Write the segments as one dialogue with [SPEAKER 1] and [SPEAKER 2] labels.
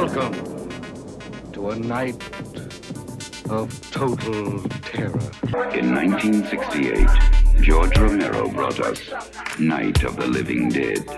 [SPEAKER 1] Welcome to a night of total terror.
[SPEAKER 2] In 1968, George Romero brought us Night of the Living Dead.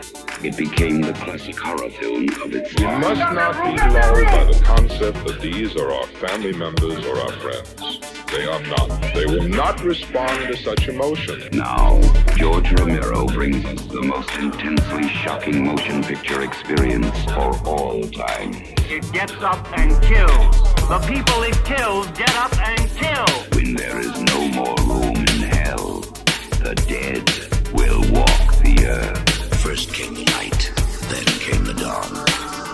[SPEAKER 2] It became the classic horror film of its time.
[SPEAKER 3] We must not be lulled by the concept that these are our family members or our friends. They are not. They will not respond to such emotion.
[SPEAKER 2] Now, George Romero brings us the most intensely shocking motion picture experience for all time.
[SPEAKER 4] It gets up and kills. The people it kills get up and kill.
[SPEAKER 2] When there is no more room in hell, the dead will walk the earth.
[SPEAKER 5] First came the night, then came the dawn.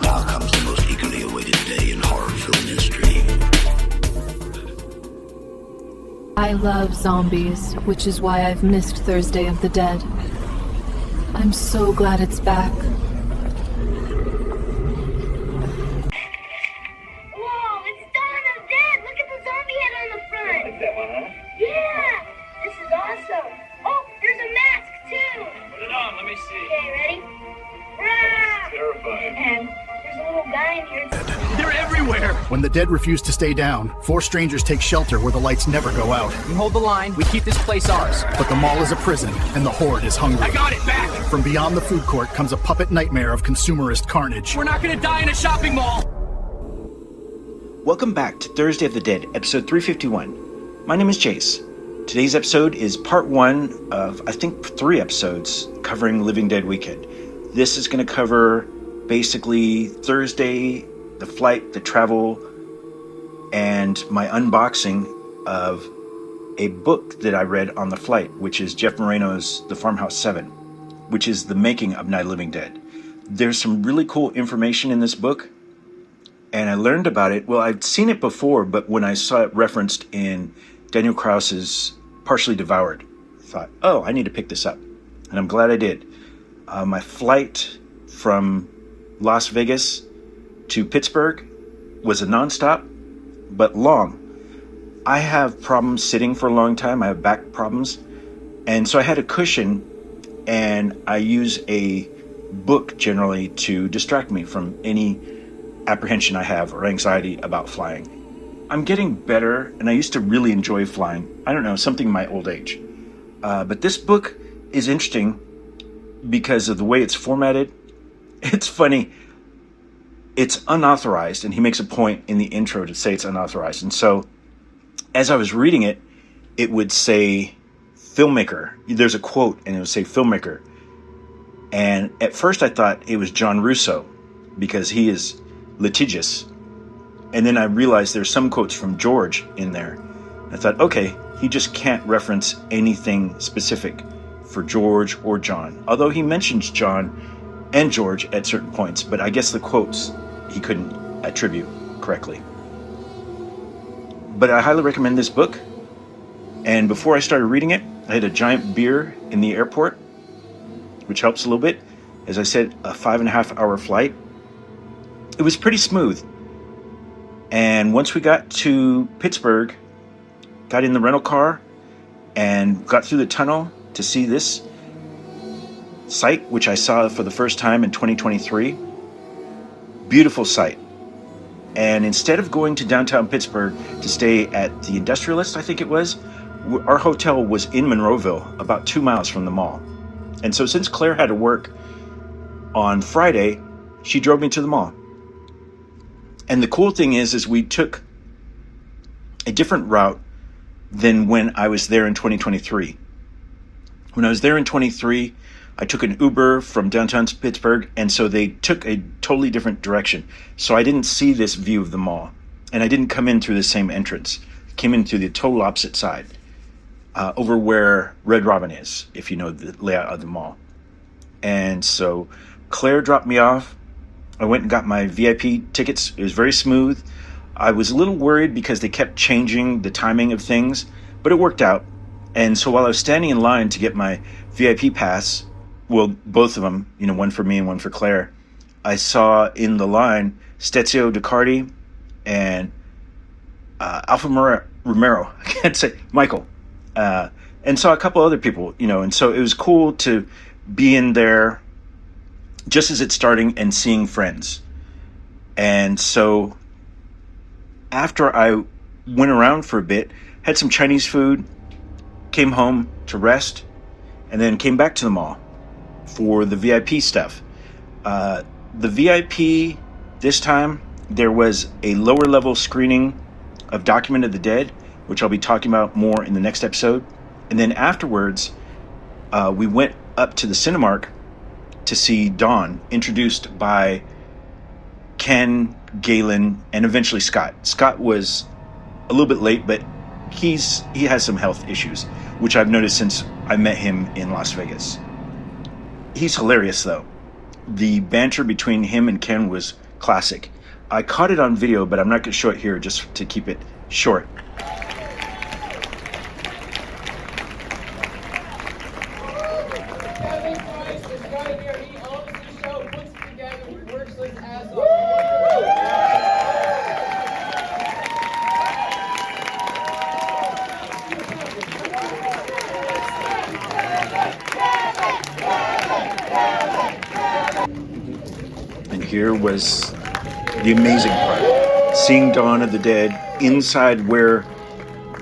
[SPEAKER 5] Now comes the most eagerly awaited day in horror film history.
[SPEAKER 6] I love zombies, which is why I've missed Thursday of the Dead. I'm so glad it's back.
[SPEAKER 7] Whoa, it's Dawn of Dead! Look at the zombie head on the front!
[SPEAKER 8] Like that one, huh?
[SPEAKER 7] Yeah! This is awesome! Oh, there's a mask, too!
[SPEAKER 8] Put it on, let me see.
[SPEAKER 7] Okay, ready? Rah!
[SPEAKER 8] Terrifying.
[SPEAKER 7] And there's a little guy in here.
[SPEAKER 8] They're everywhere!
[SPEAKER 9] When the dead refuse to stay down, 4 strangers take shelter where the lights never go out.
[SPEAKER 10] We hold the line, we keep this place ours.
[SPEAKER 9] But the mall is a prison, and the horde is hungry.
[SPEAKER 8] I got it back!
[SPEAKER 9] From beyond the food court comes a puppet nightmare of consumerist carnage.
[SPEAKER 10] We're not gonna die in a shopping mall!
[SPEAKER 11] Welcome back to Thursday of the Dead, episode 351. My name is Chase. Today's episode is part 1 of, I think, 3 episodes covering Living Dead Weekend. This is going to cover basically Thursday, the flight, the travel, and my unboxing of a book that I read on the flight, which is Jeff Moreno's The Farmhouse 7, which is the making of Night of the Living Dead. There's some really cool information in this book, and I learned about it. Well, I'd seen it before, but when I saw it referenced in Daniel Krause's Partially Devoured, I thought, oh, I need to pick this up. And I'm glad I did. My flight from Las Vegas to Pittsburgh was a nonstop, but long. I have problems sitting for a long time. I have back problems. And so I had a cushion, and I use a book generally to distract me from any apprehension I have or anxiety about flying. I'm getting better, and I used to really enjoy flying. I don't know, something in my old age. But this book is interesting because of the way it's formatted. It's funny. It's unauthorized, and he makes a point in the intro to say it's unauthorized. And so as I was reading it, it would say filmmaker. There's a quote, and it would say filmmaker. And at first I thought it was John Russo because he is litigious. And then I realized there's some quotes from George in there. I thought, okay, he just can't reference anything specific for George or John. Although he mentions John and George at certain points, but I guess the quotes he couldn't attribute correctly. But I highly recommend this book. And before I started reading it, I had a giant beer in the airport, which helps a little bit. As I said, a 5.5 hour flight. It was pretty smooth. And once we got to Pittsburgh, got in the rental car and got through the tunnel to see this site, which I saw for the first time in 2023. Beautiful site. And instead of going to downtown Pittsburgh to stay at the Industrialist, I think it was, our hotel was in Monroeville, about 2 miles from the mall. And so since Claire had to work on Friday, she drove me to the mall. And the cool thing is we took a different route than when I was there in 2023. When I was there in 23, I took an Uber from downtown Pittsburgh, and so they took a totally different direction. So I didn't see this view of the mall, and I didn't come in through the same entrance. I came in through the total opposite side, over where Red Robin is, if you know the layout of the mall. And so Claire dropped me off. I went and got my VIP tickets. It was very smooth. I was a little worried because they kept changing the timing of things, but it worked out. And so while I was standing in line to get my VIP pass, well, both of them, one for me and one for Claire, I saw in the line Stezio Ducardi and Alpha Romero, I can't say, Michael, and saw a couple other people, and so it was cool to be in there just as it's starting and seeing friends. And so after I went around for a bit, had some Chinese food, came home to rest, and then came back to the mall for the VIP stuff. The VIP, this time, there was a lower level screening of Document of the Dead, which I'll be talking about more in the next episode. And then afterwards, we went up to the Cinemark to see Dawn, introduced by Ken, Gaylen, and eventually Scott. Scott was a little bit late, but he has some health issues, which I've noticed since I met him in Las Vegas. He's hilarious, though. The banter between him and Ken was classic. I caught it on video, but I'm not going to show it here just to keep it short. And here was the amazing part. Seeing Dawn of the Dead inside where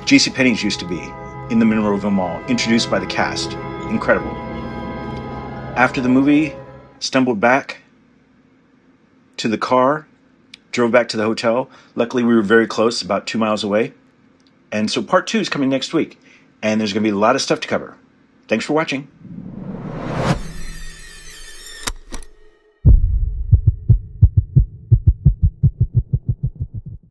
[SPEAKER 11] JCPenney's used to be, in the Monroeville Mall, introduced by the cast. Incredible. After the movie, stumbled back to the car, drove back to the hotel. Luckily, we were very close, about 2 miles away. And so part 2 is coming next week. And there's going to be a lot of stuff to cover. Thanks for watching.